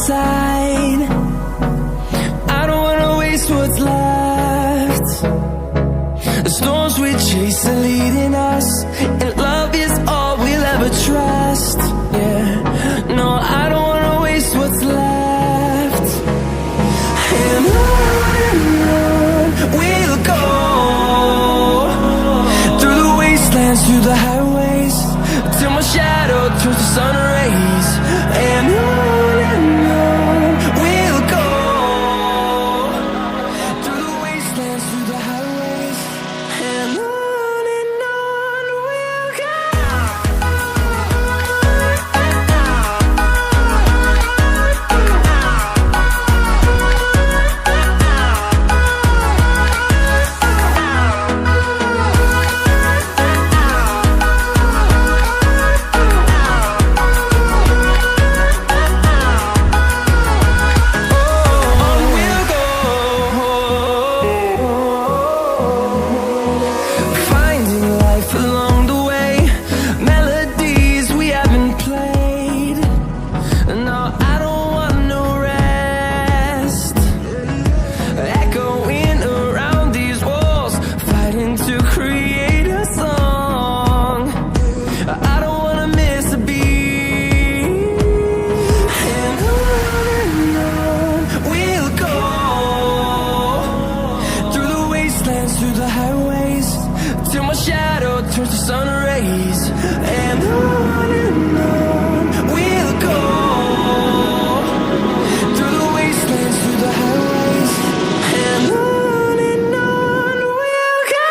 side. I don't wanna waste what's left. The storms we chase are leading us, and love is all we'll ever trust. Yeah, no, I don't wanna waste what's left. And on we'll go, through the wastelands, through the highways, till my shadow turns to sun rays. And on we'll go, through the wastelands, through the highways, and on we'll go. Through the highways, till my shadow turns to sun rays. And on we'll go, through the wastelands, through the highways, and on we'll go.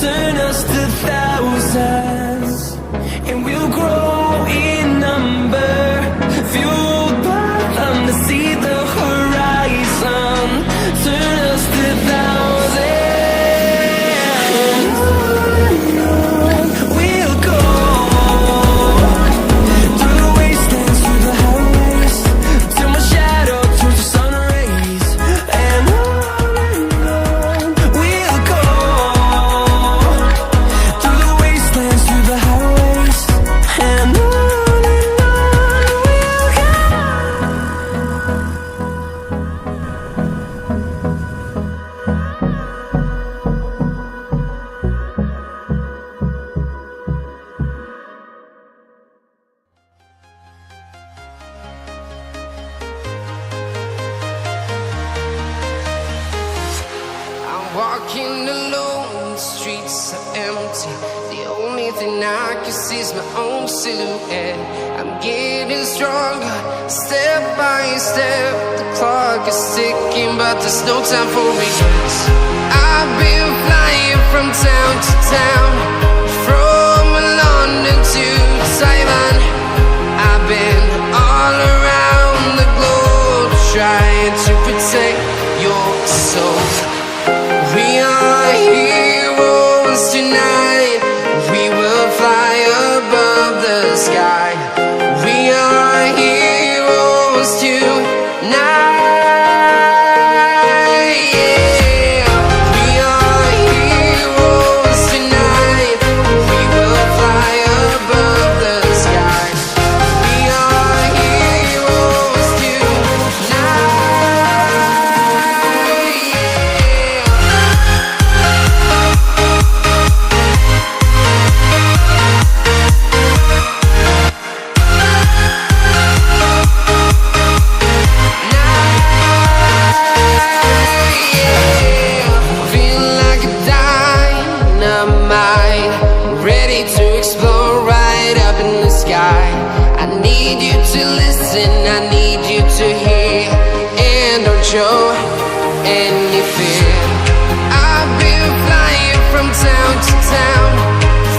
Turn us to thousands, and we'll grow in number, fueled by them to see the horizon. Turn us to thousands, and on we'll go, through the wastelands, through the highways, till my shadow turns to sun rays. And on we'll go, through the wastelands, through the highways, and on we'll go. I'm walking alone, the streets are empty. The only thing I can see is my own silhouette. I'm getting stronger, step by step. The clock is ticking, but there's no time for me. I've been flying from town to town, from London to Taiwan. I've been all around the globe, trying to protect your soul. We are heroes tonight. We will fly above the sky. We are heroes tonight. Yeah. We are heroes tonight. We will fly above the sky. We are heroes tonight. show any fear. I've been flying from town to town,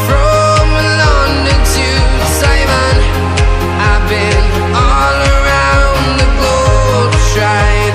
from London to Taiwan. I've been all around the globe trying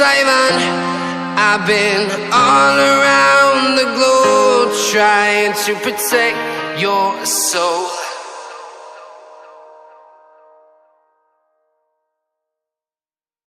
Simon. I've been all around the globe trying to protect your soul.